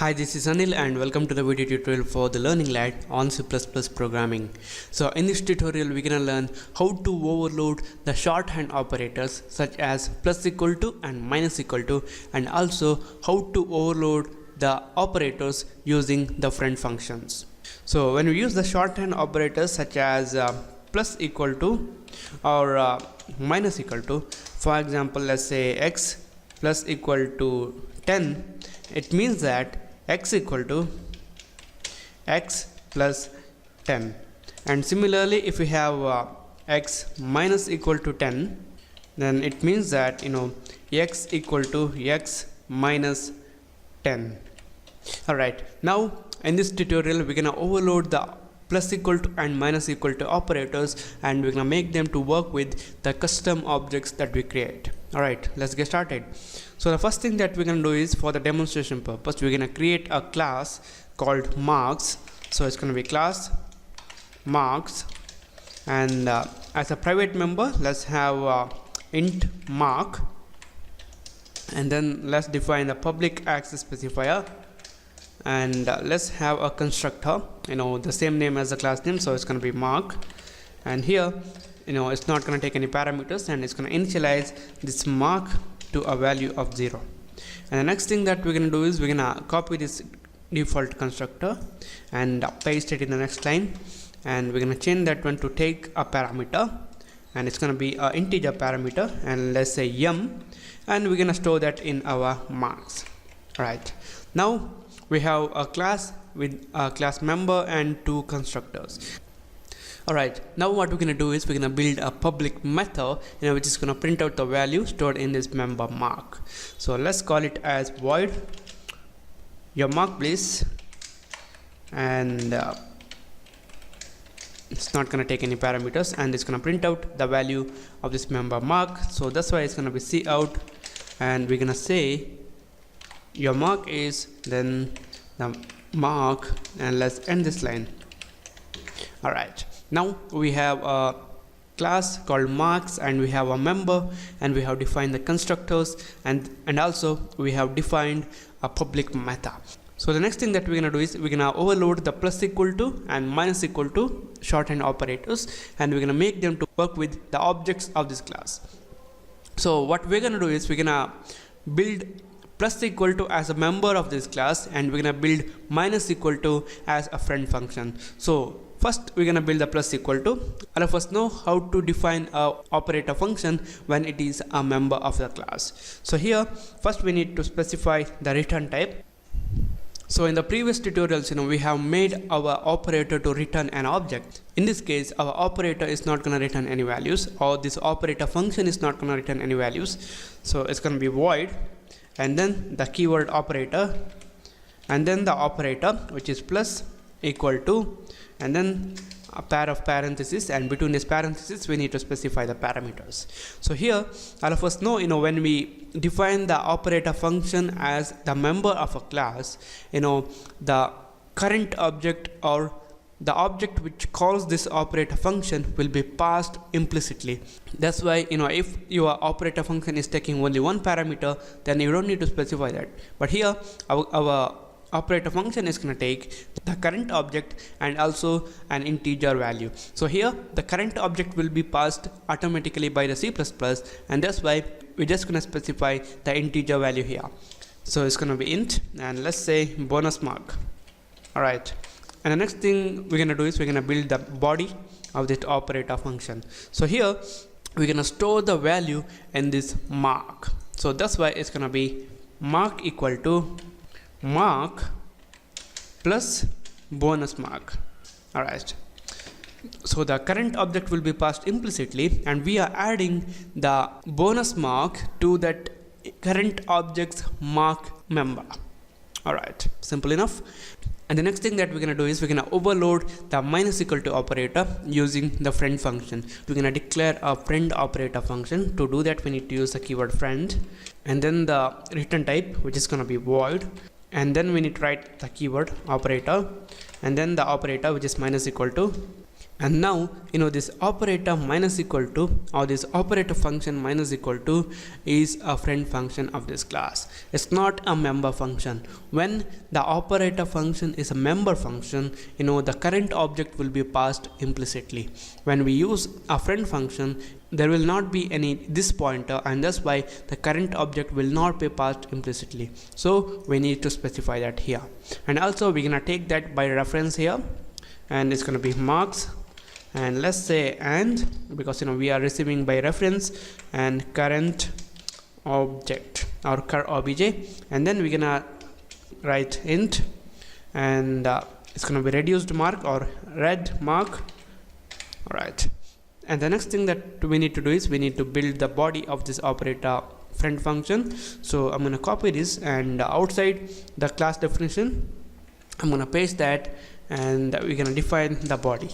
Hi, this is Anil and welcome to the video tutorial for the Learning Lad on C++ programming. So in this tutorial we're gonna learn how to overload the shorthand operators such as plus equal to and minus equal to, and also how to overload the operators using the friend functions. So when we use the shorthand operators such as plus equal to or minus equal to, for example let's say x plus equal to 10, it means that x equal to x plus 10. And similarly, if we have x minus equal to 10, then it means that x equal to x minus 10. Alright, now in this tutorial we're gonna overload the plus equal to and minus equal to operators, and we're gonna make them to work with the custom objects that we create. Alright, let's get started. So the first thing that we're gonna do is, for the demonstration purpose, we're gonna create a class called marks. So it's gonna be class marks, and as a private member let's have int mark, and then let's define the public access specifier, and let's have a constructor, the same name as the class name, so it's going to be mark. And here it's not going to take any parameters, and it's going to initialize this mark to a value of 0. And the next thing that we're going to do is we're going to copy this default constructor and paste it in the next line, and we're going to change that one to take a parameter, and it's going to be an integer parameter, and let's say yum, and we're going to store that in our marks. Right, now we have a class with a class member and two constructors. Alright, now what we're going to do is we're going to build a public method which is going to print out the value stored in this member mark. So let's call it as void your mark please, and it's not going to take any parameters, and it's going to print out the value of this member mark. So that's why it's going to be cout, and we're going to say your mark is then the mark, and let's end this line. Alright, now we have a class called marks, and we have a member, and we have defined the constructors, and also we have defined a public method. So the next thing that we're gonna do is we're gonna overload the plus equal to and minus equal to shorthand operators, and we're gonna make them to work with the objects of this class. So what we're gonna do is we're gonna build plus equal to as a member of this class, and we're gonna build minus equal to as a friend function. So first we're gonna build the plus equal to. All of us know how to define a operator function when it is a member of the class. So here first we need to specify the return type. So in the previous tutorials we have made our operator to return an object. In this case our operator is not going to return any values, or this operator function is not going to return any values. So it's going to be void, and then the keyword operator, and then the operator which is plus equal to, and then a pair of parentheses, and between this parentheses we need to specify the parameters. So here all of us know when we define the operator function as the member of a class, the current object or the object which calls this operator function will be passed implicitly. That's why if your operator function is taking only one parameter, then you don't need to specify that. But here our operator function is going to take the current object and also an integer value. So here the current object will be passed automatically by the C++, and that's why we're just going to specify the integer value here. So it's going to be int, and let's say bonus mark. Alright, and the next thing we're going to do is we're going to build the body of this operator function. So here we're going to store the value in this mark. So that's why it's going to be mark equal to mark plus bonus mark. Alright, so the current object will be passed implicitly, and we are adding the bonus mark to that current object's mark member. Alright, simple enough. And the next thing that we're going to do is we're going to overload the minus equal to operator using the friend function. We're going to declare a friend operator function. To do that we need to use the keyword friend, and then the return type which is going to be void, and then we need to write the keyword operator, and then the operator which is minus equal to, And now this operator minus equal to, or this operator function minus equal to, is a friend function of this class. It's not a member function. When the operator function is a member function, the current object will be passed implicitly. When we use a friend function, there will not be any this pointer, and that's why the current object will not be passed implicitly. So we need to specify that here. And also we're gonna take that by reference here, and it's gonna be marks, and let's say and, because we are receiving by reference, and current object or cur obj, and then we're gonna write int, and it's gonna be reduced mark or red mark. All right, and the next thing that we need to do is we need to build the body of this operator friend function. So I'm gonna copy this, and outside the class definition I'm gonna paste that, and we're gonna define the body.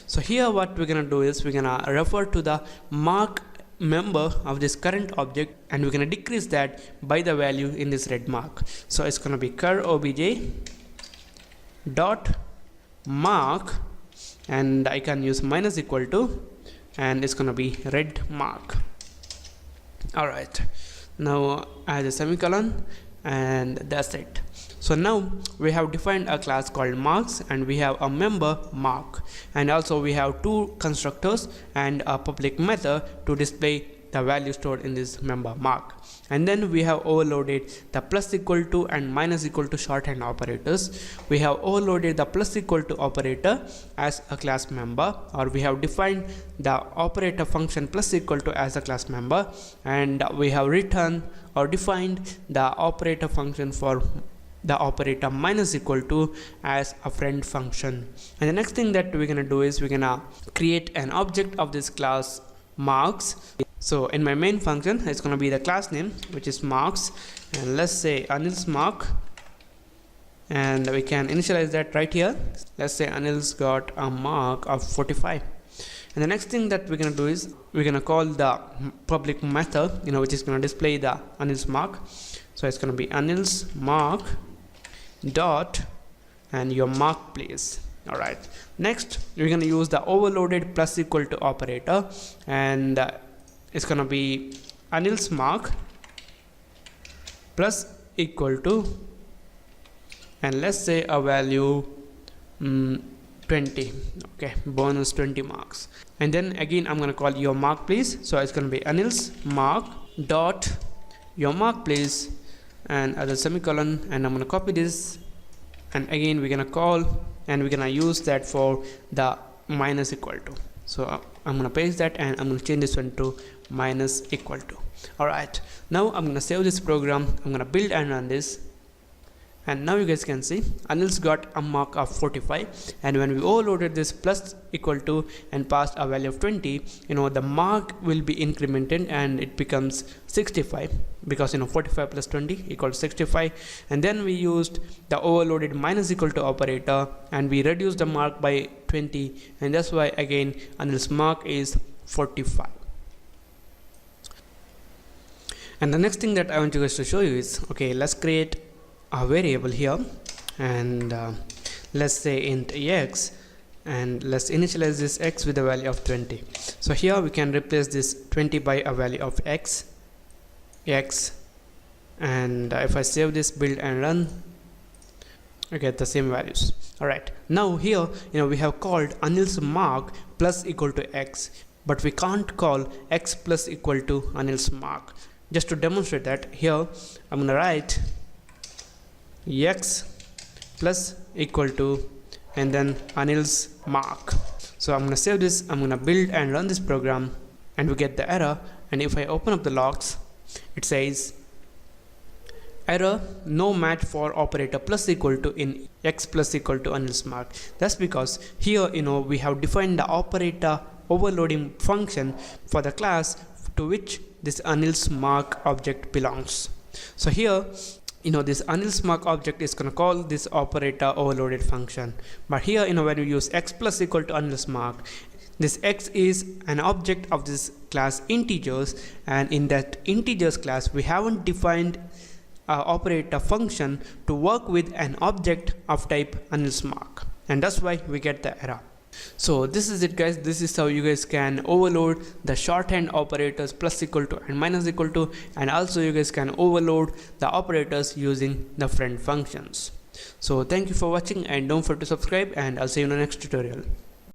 So here what we're gonna do is we're gonna refer to the mark member of this current object, and we're gonna decrease that by the value in this red mark. So it's gonna be cur obj dot mark, and I can use minus equal to, and it's gonna be red mark. All right, now add a semicolon, and that's it. So now we have defined a class called marks, and we have a member mark, and also we have two constructors and a public method to display the value stored in this member mark. And then we have overloaded the plus equal to and minus equal to shorthand operators. We have overloaded the plus equal to operator as a class member, or we have defined the operator function plus equal to as a class member, and we have written or defined the operator function for the operator minus equal to as a friend function. And the next thing that we're gonna do is we're gonna create an object of this class marks. So in my main function, it's gonna be the class name, which is marks, and let's say Anil's mark, and we can initialize that right here. Let's say Anil's got a mark of 45. And the next thing that we're gonna do is we're gonna call the public method, which is gonna display the Anil's mark. So it's gonna be Anil's mark dot and your mark please. All right, next we're gonna use the overloaded plus equal to operator, and it's gonna be Anil's mark plus equal to, and let's say a value 20. Okay, bonus 20 marks. And then again I'm gonna call your mark please. So it's gonna be Anil's mark dot your mark please, and as a semicolon, and I'm gonna copy this, and again we're gonna call, and we're gonna use that for the minus equal to. So I'm gonna paste that, and I'm gonna change this one to minus equal to. All right, now I'm gonna save this program, I'm gonna build and run this, and now you guys can see Anil's got a mark of 45, and when we overloaded this plus equal to and passed a value of 20, the mark will be incremented and it becomes 65, because 45 plus 20 equals 65. And then we used the overloaded minus equal to operator, and we reduced the mark by 20, and that's why again Anil's mark is 45. And the next thing that I want you guys to show you is, okay, let's create a variable here, and let's say int x, and let's initialize this x with a value of 20. So here we can replace this 20 by a value of x, and if I save this, build and run, we get the same values. All right, now here we have called Anil's mark plus equal to x, but we can't call x plus equal to Anil's mark. Just to demonstrate that, here I'm gonna write x plus equal to and then Anil's mark. So I'm gonna save this, I'm gonna build and run this program, and we get the error. And if I open up the logs, it says error, no match for operator plus equal to in x plus equal to Anil's mark. That's because here we have defined the operator overloading function for the class to which this Anil's mark object belongs. So here this Anil's mark object is going to call this operator overloaded function. But here when we use x plus equal to Anil's mark, this x is an object of this class integers, and in that integers class we haven't defined operator function to work with an object of type Anil's mark, and that's why we get the error. So this is it guys, this is how you guys can overload the shorthand operators plus equal to and minus equal to, and also you guys can overload the operators using the friend functions. So thank you for watching and don't forget to subscribe, and I'll see you in the next tutorial.